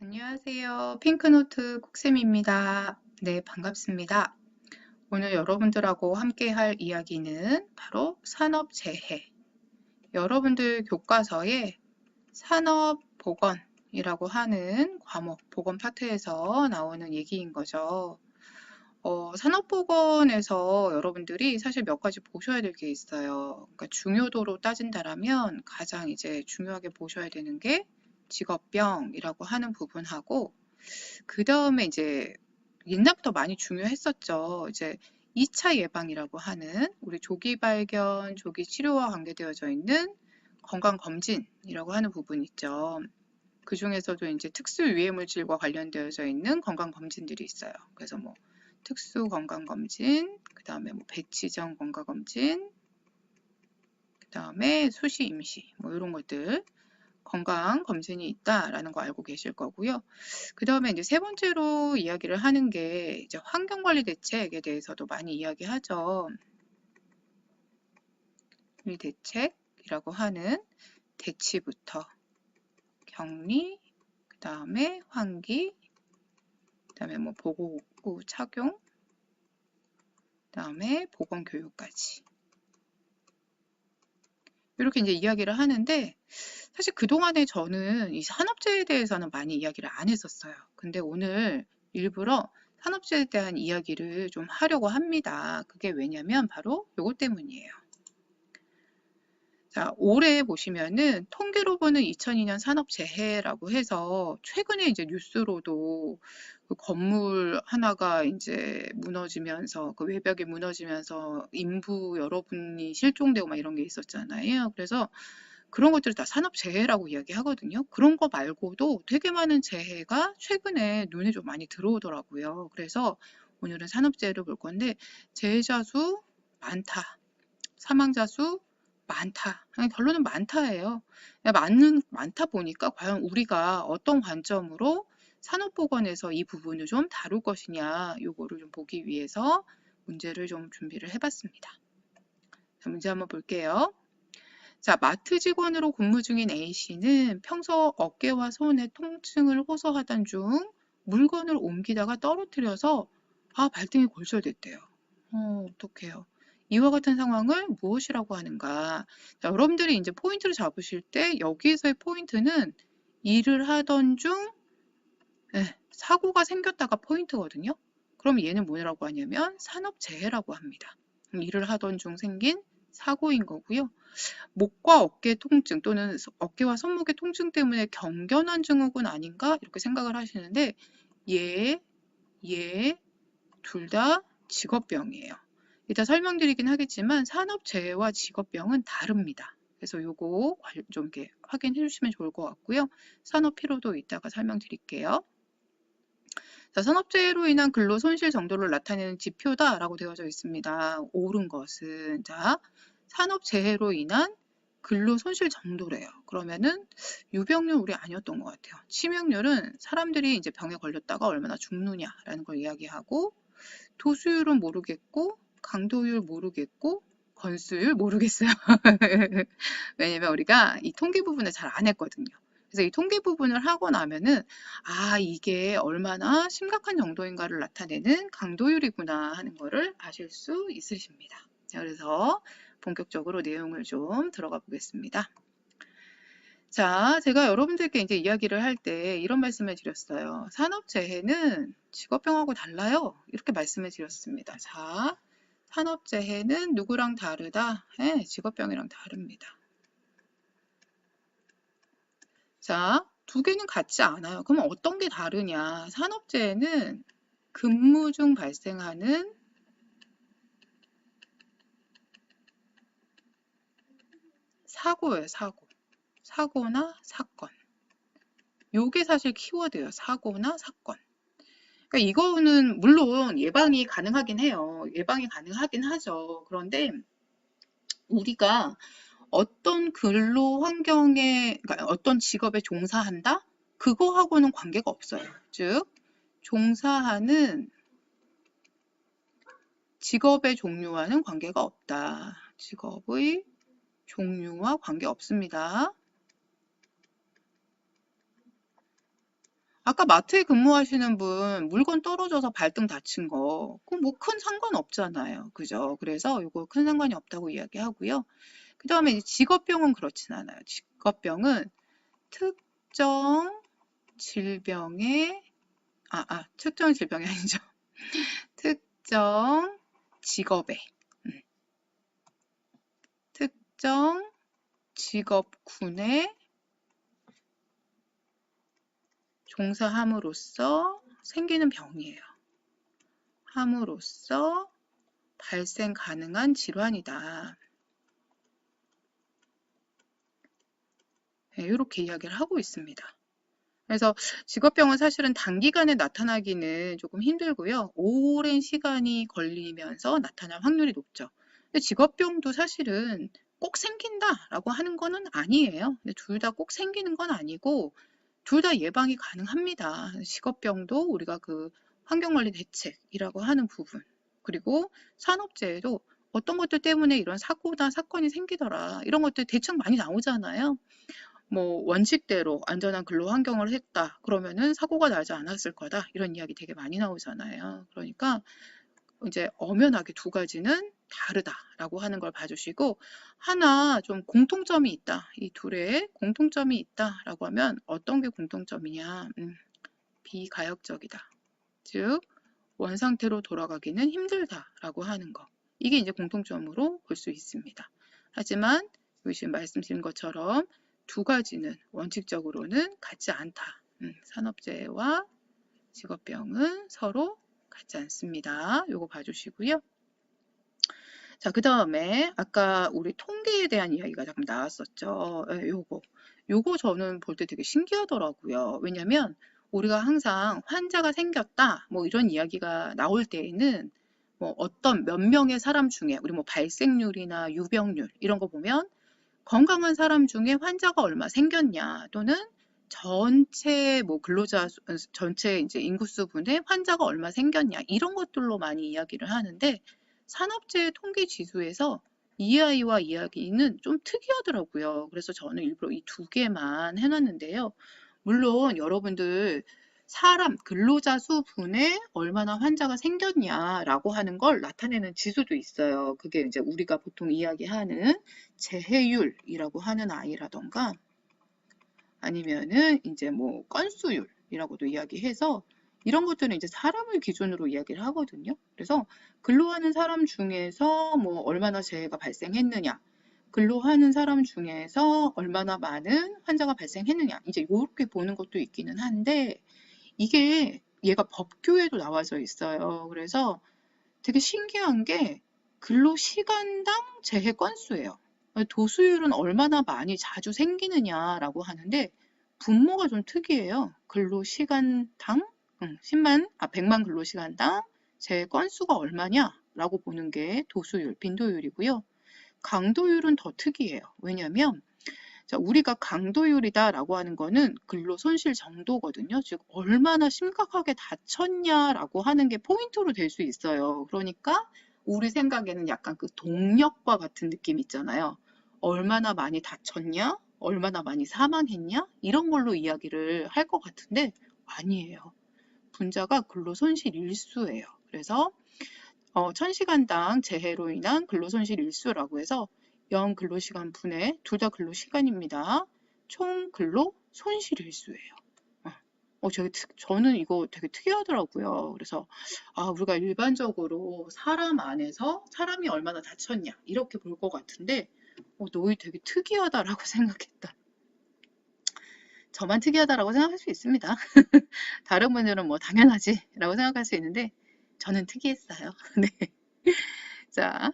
안녕하세요. 핑크노트 콕쌤입니다. 네, 반갑습니다. 오늘 여러분들하고 함께 할 이야기는 바로 산업재해. 여러분들 교과서에 산업보건이라고 하는 과목, 보건 파트에서 나오는 얘기인 거죠. 산업보건에서 여러분들이 사실 몇 가지 보셔야 될 게 있어요. 그러니까 중요도로 따진다라면 가장 이제 중요하게 보셔야 되는 게 직업병이라고 하는 부분하고 그 다음에 이제 옛날부터 많이 중요했었죠. 이제 2차 예방이라고 하는 우리 조기 발견, 조기 치료와 관계되어져 있는 건강검진이라고 하는 부분 있죠. 그 중에서도 이제 특수 유해물질과 관련되어져 있는 건강검진들이 있어요. 그래서 뭐 특수 건강검진, 그 다음에 뭐 배치정 건강검진, 그 다음에 수시 임시 뭐 이런 것들 건강검진이 있다라는 거 알고 계실 거고요. 그 다음에 이제 세 번째로 이야기를 하는 게 이제 환경관리 대책에 대해서도 많이 이야기하죠. 이 대책이라고 하는 대치부터 격리, 그 다음에 환기, 그 다음에 뭐 보호구 착용, 그 다음에 보건교육까지. 이렇게 이제 이야기를 하는데 사실 그동안에 저는 이 산업재해에 대해서는 많이 이야기를 안 했었어요. 근데 오늘 일부러 산업재해에 대한 이야기를 좀 하려고 합니다. 그게 왜냐면 바로 요것 때문이에요. 자, 올해 보시면은 통계로 보는 2002년 산업재해라고 해서 최근에 이제 뉴스로도 그 건물 하나가 이제 무너지면서 그 외벽이 무너지면서 인부 여러분이 실종되고 막 이런 게 있었잖아요. 그래서 그런 것들을 다 산업재해라고 이야기하거든요. 그런 거 말고도 되게 많은 재해가 최근에 눈에 좀 많이 들어오더라고요. 그래서 오늘은 산업재해를 볼 건데 재해자 수 많다. 사망자 수 많다. 결론은 많다예요. 많다 보니까 과연 우리가 어떤 관점으로 산업보건에서 이 부분을 좀 다룰 것이냐, 요거를 좀 보기 위해서 문제를 좀 준비를 해봤습니다. 자, 문제 한번 볼게요. 자, 마트 직원으로 근무 중인 A씨는 평소 어깨와 손에 통증을 호소하던 중 물건을 옮기다가 떨어뜨려서 발등이 골절됐대요. 어떡해요. 이와 같은 상황을 무엇이라고 하는가? 자, 여러분들이 이제 포인트를 잡으실 때 여기에서의 포인트는 일을 하던 중 사고가 생겼다가 포인트거든요. 그럼 얘는 뭐라고 하냐면 산업재해라고 합니다. 일을 하던 중 생긴 사고인 거고요. 목과 어깨 통증 또는 어깨와 손목의 통증 때문에 경련한 증후군 아닌가 이렇게 생각을 하시는데 얘 둘 다 직업병이에요. 이따 설명드리긴 하겠지만 산업재해와 직업병은 다릅니다. 그래서 요거 좀 이렇게 확인해 주시면 좋을 것 같고요. 산업피로도 이따가 설명드릴게요. 자, 산업재해로 인한 근로 손실 정도를 나타내는 지표다라고 되어져 있습니다. 옳은 것은 자, 산업재해로 인한 근로 손실 정도래요. 그러면은 유병률 우리 아니었던 것 같아요. 치명률은 사람들이 이제 병에 걸렸다가 얼마나 죽느냐라는 걸 이야기하고 도수율은 모르겠고 강도율 모르겠고 건수율 모르겠어요. 왜냐면 우리가 이 통계 부분을 잘 안 했거든요. 그래서 이 통계 부분을 하고 나면은 이게 얼마나 심각한 정도인가를 나타내는 강도율이구나 하는 거를 아실 수 있으십니다. 자, 그래서 본격적으로 내용을 좀 들어가 보겠습니다. 자, 제가 여러분들께 이제 이야기를 할 때 이런 말씀을 드렸어요. 산업재해는 직업병하고 달라요. 이렇게 말씀을 드렸습니다. 자, 산업재해는 누구랑 다르다? 직업병이랑 다릅니다. 자, 두 개는 같지 않아요. 그럼 어떤 게 다르냐? 산업재해는 근무 중 발생하는 사고예요, 사고. 사고나 사건. 요게 사실 키워드예요. 사고나 사건. 그러니까 이거는 물론 예방이 가능하긴 해요. 예방이 가능하긴 하죠. 그런데 우리가 어떤 근로 환경에, 그러니까 어떤 직업에 종사한다? 그거하고는 관계가 없어요. 즉, 종사하는 직업의 종류와는 관계가 없다. 직업의 종류와 관계 없습니다. 아까 마트에 근무하시는 분 물건 떨어져서 발등 다친 거, 그거 뭐 큰 상관 없잖아요. 그죠? 그래서 이거 큰 상관이 없다고 이야기하고요. 그 다음에 이제 직업병은 그렇진 않아요. 직업병은 특정 질병의, 특정 질병이 아니죠. 특정 직업에, 특정 직업군에 종사함으로써 생기는 병이에요. 함으로써 발생 가능한 질환이다. 네, 이렇게 이야기를 하고 있습니다. 그래서 직업병은 사실은 단기간에 나타나기는 조금 힘들고요. 오랜 시간이 걸리면서 나타날 확률이 높죠. 근데 직업병도 사실은 꼭 생긴다라고 하는 거는 아니에요. 근데 둘 다 꼭 생기는 건 아니고 둘 다 예방이 가능합니다. 직업병도 우리가 그 환경관리 대책이라고 하는 부분, 그리고 산업재해도 어떤 것들 때문에 이런 사고나 사건이 생기더라, 이런 것들 대책 많이 나오잖아요. 뭐 원칙대로 안전한 근로 환경을 했다 그러면은 사고가 나지 않았을 거다, 이런 이야기 되게 많이 나오잖아요. 그러니까 이제 엄연하게 두 가지는 다르다라고 하는 걸 봐주시고, 하나 좀 공통점이 있다, 이 둘의 공통점이 있다라고 하면 어떤 게 공통점이냐, 비가역적이다, 즉 원상태로 돌아가기는 힘들다라고 하는 거, 이게 이제 공통점으로 볼 수 있습니다. 하지만 지금 말씀드린 것처럼 두 가지는 원칙적으로는 같지 않다. 산업재해와 직업병은 서로 같지 않습니다. 요거 봐주시고요. 자, 그 다음에 아까 우리 통계에 대한 이야기가 잠깐 나왔었죠. 예, 요거 저는 볼 때 되게 신기하더라고요. 왜냐면 우리가 항상 환자가 생겼다 뭐 이런 이야기가 나올 때에는 뭐 어떤 몇 명의 사람 중에 우리 뭐 발생률이나 유병률 이런 거 보면 건강한 사람 중에 환자가 얼마 생겼냐, 또는 전체 뭐 근로자 전체 이제 인구수분의 환자가 얼마 생겼냐, 이런 것들로 많이 이야기를 하는데 산업재해 통계 지수에서 EI와 이야기는 좀 특이하더라고요. 그래서 저는 일부러 이 두 개만 해놨는데요. 물론 여러분들 사람 근로자 수 분에 얼마나 환자가 생겼냐라고 하는 걸 나타내는 지수도 있어요. 그게 이제 우리가 보통 이야기하는 재해율이라고 하는 아이라던가 아니면은 이제 뭐 건수율이라고도 이야기해서 이런 것들은 이제 사람을 기준으로 이야기를 하거든요. 그래서 근로하는 사람 중에서 뭐 얼마나 재해가 발생했느냐, 근로하는 사람 중에서 얼마나 많은 환자가 발생했느냐, 이제 이렇게 보는 것도 있기는 한데 이게 얘가 법규에도 나와져 있어요. 그래서 되게 신기한 게 근로시간당 재해 건수예요. 도수율은 얼마나 많이 자주 생기느냐라고 하는데 분모가 좀 특이해요. 근로시간당 100만 근로시간당 재해 건수가 얼마냐라고 보는 게 도수율, 빈도율이고요. 강도율은 더 특이해요. 왜냐하면 우리가 강도율이다라고 하는 거는 근로 손실 정도거든요. 즉 얼마나 심각하게 다쳤냐라고 하는 게 포인트로 될 수 있어요. 그러니까 우리 생각에는 약간 그 동력과 같은 느낌 있잖아요. 얼마나 많이 다쳤냐, 얼마나 많이 사망했냐, 이런 걸로 이야기를 할 것 같은데 아니에요. 분자가 근로 손실 일수예요. 그래서 1000시간당 재해로 인한 근로손실 일수라고 해서 0 근로시간 분의 둘 다 근로시간입니다. 총 근로손실 일수예요. 저는 이거 되게 특이하더라고요. 그래서 우리가 일반적으로 사람 안에서 사람이 얼마나 다쳤냐 이렇게 볼 것 같은데 너희 되게 특이하다라고 생각했다. 저만 특이하다라고 생각할 수 있습니다. 다른 분들은 뭐 당연하지 라고 생각할 수 있는데 저는 특이했어요. 네. 자,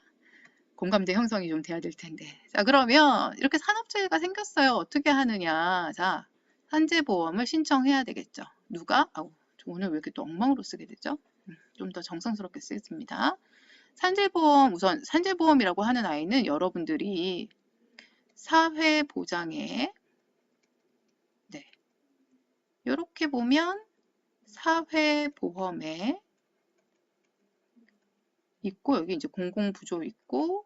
공감대 형성이 좀 돼야 될 텐데. 자, 그러면 이렇게 산업재해가 생겼어요. 어떻게 하느냐. 자, 산재보험을 신청해야 되겠죠. 누가? 오늘 왜 이렇게 또 엉망으로 쓰게 되죠? 좀 더 정성스럽게 쓰겠습니다. 산재보험, 우선 산재보험이라고 하는 아이는 여러분들이 사회보장에, 네, 이렇게 보면 사회보험에 있고, 여기 이제 공공부조 있고,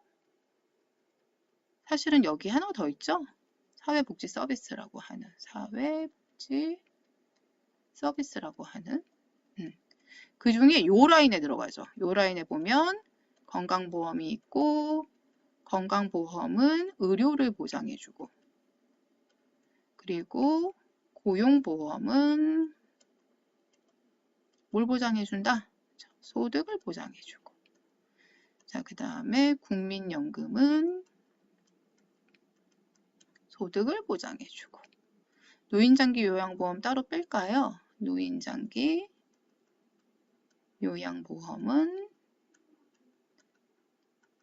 사실은 여기 하나 더 있죠? 사회복지 서비스라고 하는 사회복지 서비스라고 하는. 그 중에 요 라인에 들어가죠. 요 라인에 보면 건강보험이 있고, 건강보험은 의료를 보장해주고, 그리고 고용보험은 뭘 보장해준다? 소득을 보장해주고. 자, 그 다음에 국민연금은 소득을 보장해주고. 노인장기 요양보험 따로 뺄까요? 노인장기 요양보험은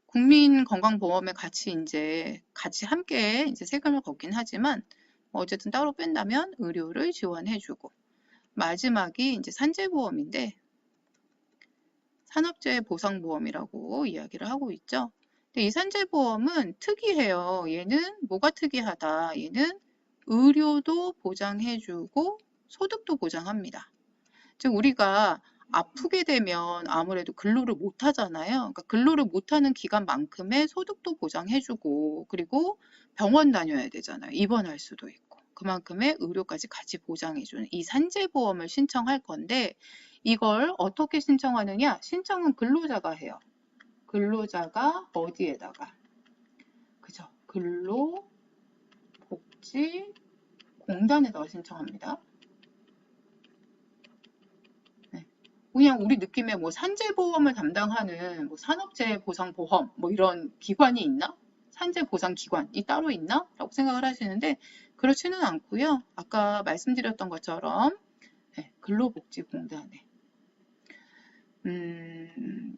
국민건강보험에 같이 함께 세금을 걷긴 하지만 어쨌든 따로 뺀다면 의료를 지원해주고, 마지막이 산재보험인데 산업재해 보상보험이라고 이야기를 하고 있죠. 근데 이 산재보험은 특이해요. 얘는 뭐가 특이하다? 얘는 의료도 보장해주고 소득도 보장합니다. 즉 우리가 아프게 되면 아무래도 근로를 못 하잖아요. 그러니까 근로를 못 하는 기간만큼의 소득도 보장해주고, 그리고 병원 다녀야 되잖아요. 입원할 수도 있고. 그만큼의 의료까지 같이 보장해주는 이 산재보험을 신청할 건데, 이걸 어떻게 신청하느냐? 신청은 근로자가 해요. 근로자가 어디에다가? 그죠? 근로복지공단에다가 신청합니다. 그냥 우리 느낌에 뭐 산재보험을 담당하는 뭐 산업재해보상보험 뭐 이런 기관이 있나? 산재보상기관이 따로 있나? 라고 생각을 하시는데 그렇지는 않고요. 아까 말씀드렸던 것처럼 근로복지공단에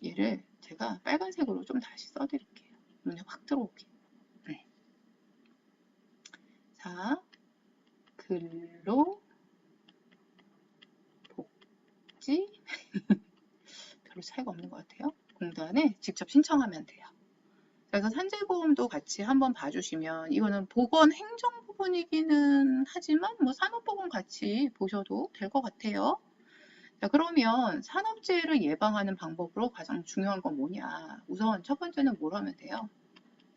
얘를 제가 빨간색으로 좀 다시 써드릴게요. 눈에 확 들어오게. 자, 근로복지 별로 차이가 없는 것 같아요. 공단에 직접 신청하면 돼요. 그래서 산재보험도 같이 한번 봐주시면, 이거는 보건 행정 부분이기는 하지만 뭐 산업보험 같이 보셔도 될 것 같아요. 자, 그러면 산업재해를 예방하는 방법으로 가장 중요한 건 뭐냐? 우선 첫 번째는 뭘 하면 돼요?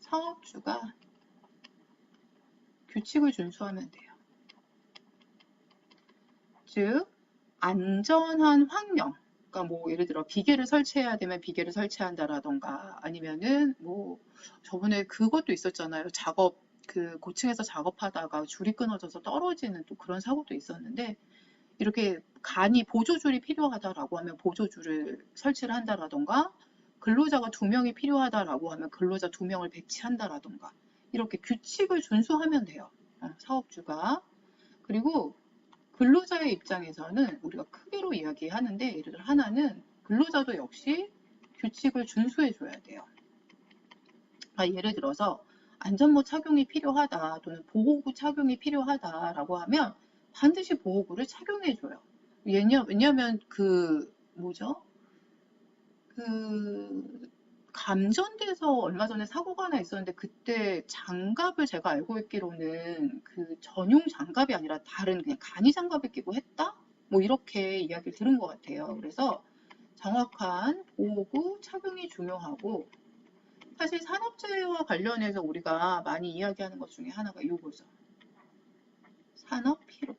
사업주가 규칙을 준수하면 돼요. 즉 안전한 환경, 그러니까 뭐 예를 들어 비계를 설치해야 되면 비계를 설치한다라던가, 아니면은 뭐 저번에 그것도 있었잖아요. 그 고층에서 작업하다가 줄이 끊어져서 떨어지는 또 그런 사고도 있었는데, 이렇게 간이 보조줄이 필요하다라고 하면 보조줄을 설치를 한다라던가, 근로자가 2명이 필요하다라고 하면 근로자 2명을 배치한다라던가, 이렇게 규칙을 준수하면 돼요. 사업주가. 그리고 근로자의 입장에서는 우리가 크게로 이야기하는데, 예를 들어 하나는 근로자도 역시 규칙을 준수해줘야 돼요. 예를 들어서 안전모 착용이 필요하다 또는 보호구 착용이 필요하다라고 하면 반드시 보호구를 착용해줘요. 왜냐면 감전돼서 얼마 전에 사고가 하나 있었는데, 그때 장갑을 제가 알고 있기로는 그 전용 장갑이 아니라 다른 그냥 간이 장갑을 끼고 했다? 뭐 이렇게 이야기를 들은 것 같아요. 그래서 정확한 보호구 착용이 중요하고, 사실 산업재해와 관련해서 우리가 많이 이야기하는 것 중에 하나가 이거죠. 산업피로.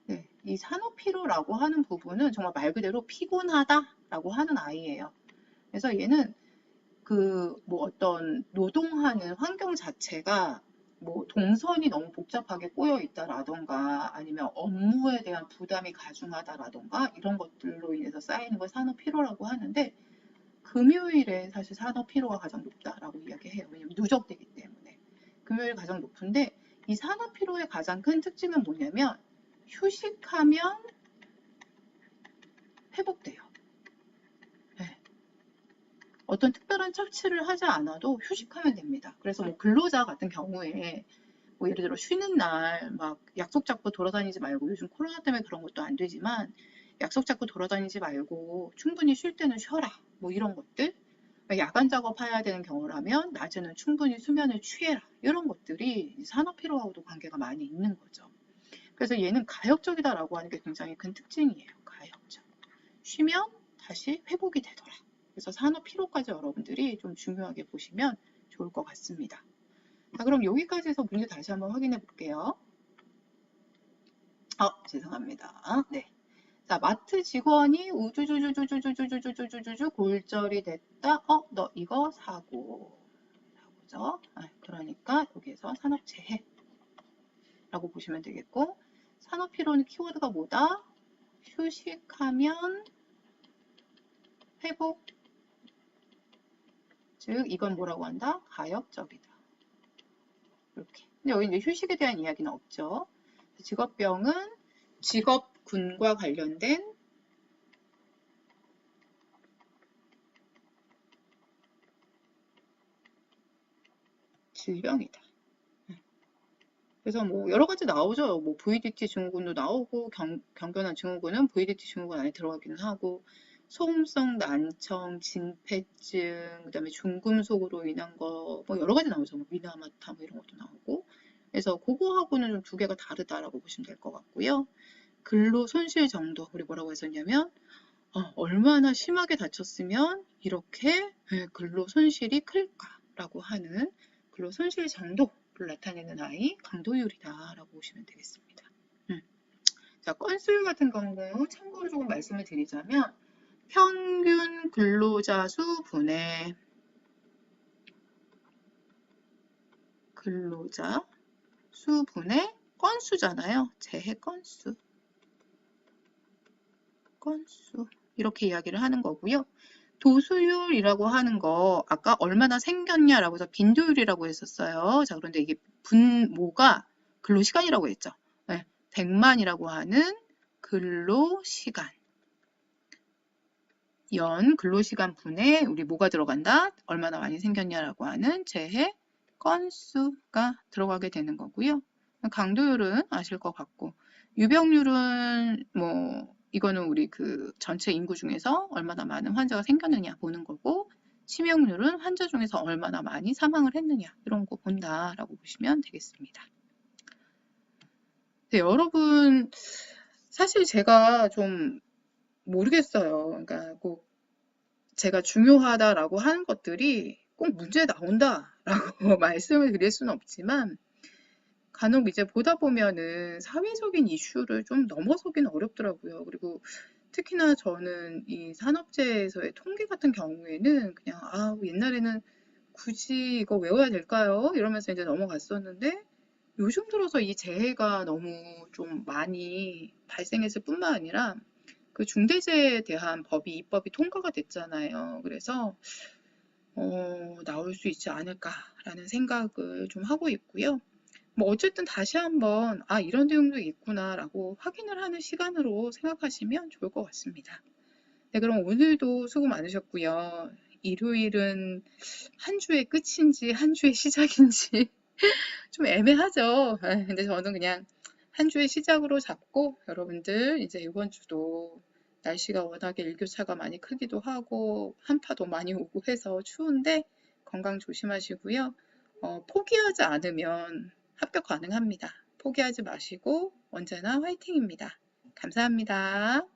네, 이 산업피로라고 하는 부분은 정말 말 그대로 피곤하다라고 하는 아이예요. 그래서 얘는 뭐 어떤 노동하는 환경 자체가 뭐 동선이 너무 복잡하게 꼬여 있다라던가, 아니면 업무에 대한 부담이 가중하다라던가, 이런 것들로 인해서 쌓이는 걸 산업피로라고 하는데, 금요일에 사실 산업피로가 가장 높다라고 이야기해요. 왜냐면 누적되기 때문에. 금요일 가장 높은데, 이 산업피로의 가장 큰 특징은 뭐냐면 휴식하면 회복돼요. 네. 어떤 특별한 처치를 하지 않아도 휴식하면 됩니다. 그래서 뭐 근로자 같은 경우에 뭐 예를 들어 쉬는 날 막 약속 잡고 돌아다니지 말고, 요즘 코로나 때문에 그런 것도 안 되지만 약속 잡고 돌아다니지 말고 충분히 쉴 때는 쉬어라, 뭐 이런 것들, 야간 작업해야 되는 경우라면 낮에는 충분히 수면을 취해라, 이런 것들이 산업피로하고도 관계가 많이 있는 거죠. 그래서 얘는 가역적이다라고 하는 게 굉장히 큰 특징이에요. 가역적. 쉬면 다시 회복이 되더라. 그래서 산업피로까지 여러분들이 좀 중요하게 보시면 좋을 것 같습니다. 자, 그럼 여기까지 해서 문제 다시 한번 확인해 볼게요. 죄송합니다. 네. 자, 마트 직원이 우주주주주주주주주주주주주 골절이 됐다. 너 이거 사고. 사고죠. 그러니까 여기에서 산업재해라고 보시면 되겠고, 산업피로는 키워드가 뭐다? 휴식하면 회복. 즉, 이건 뭐라고 한다? 가역적이다. 이렇게. 근데 여기 이제 휴식에 대한 이야기는 없죠. 직업병은 직업군과 관련된 질병이다. 그래서 뭐 여러 가지 나오죠. 뭐 VDT 증후군도 나오고 경견한 증후군은 VDT 증후군 안에 들어가기는 하고 소음성 난청, 진폐증, 그다음에 중금속으로 인한 거 뭐 여러 가지 나오죠. 뭐 미나마타 뭐 이런 것도 나오고. 그래서 그거하고는 좀 두 개가 다르다라고 보시면 될 것 같고요. 근로 손실 정도 우리 뭐라고 했었냐면 얼마나 심하게 다쳤으면 이렇게 근로 손실이 클까라고 하는 근로 손실 정도를 나타내는 아이 강도율이다라고 보시면 되겠습니다. 자, 건수율 같은 경우 참고로 조금 말씀을 드리자면 평균 근로자 수 분의 근로자 수 분의 건수잖아요. 재해 건수. 이렇게 이야기를 하는 거고요. 도수율이라고 하는 거 아까 얼마나 생겼냐라고 해서 빈도율이라고 했었어요. 자, 그런데 이게 분모가 근로시간이라고 했죠. 100만이라고 하는 근로시간. 연 근로시간 분에 우리 뭐가 들어간다? 얼마나 많이 생겼냐라고 하는 재해 건수가 들어가게 되는 거고요. 강도율은 아실 것 같고 유병률은 뭐 이거는 우리 그 전체 인구 중에서 얼마나 많은 환자가 생겼느냐 보는 거고 치명률은 환자 중에서 얼마나 많이 사망을 했느냐 이런 거 본다라고 보시면 되겠습니다. 네, 여러분 사실 제가 좀 모르겠어요. 그러니까 꼭 제가 중요하다라고 하는 것들이 꼭 문제에 나온다라고 말씀을 드릴 수는 없지만 간혹 이제 보다 보면은 사회적인 이슈를 좀 넘어서기는 어렵더라고요. 그리고 특히나 저는 이 산업재해에서의 통계 같은 경우에는 그냥 옛날에는 굳이 이거 외워야 될까요? 이러면서 이제 넘어갔었는데 요즘 들어서 이 재해가 너무 좀 많이 발생했을 뿐만 아니라 그 중대재해에 대한 입법이 통과가 됐잖아요. 그래서 나올 수 있지 않을까라는 생각을 좀 하고 있고요. 뭐 어쨌든 다시 한번 이런 내용도 있구나라고 확인을 하는 시간으로 생각하시면 좋을 것 같습니다. 네, 그럼 오늘도 수고 많으셨고요. 일요일은 한 주의 끝인지 한 주의 시작인지 좀 애매하죠. 근데 저는 그냥 한 주의 시작으로 잡고 여러분들 이제 이번 주도 날씨가 워낙에 일교차가 많이 크기도 하고 한파도 많이 오고 해서 추운데 건강 조심하시고요. 포기하지 않으면 합격 가능합니다. 포기하지 마시고 언제나 화이팅입니다. 감사합니다.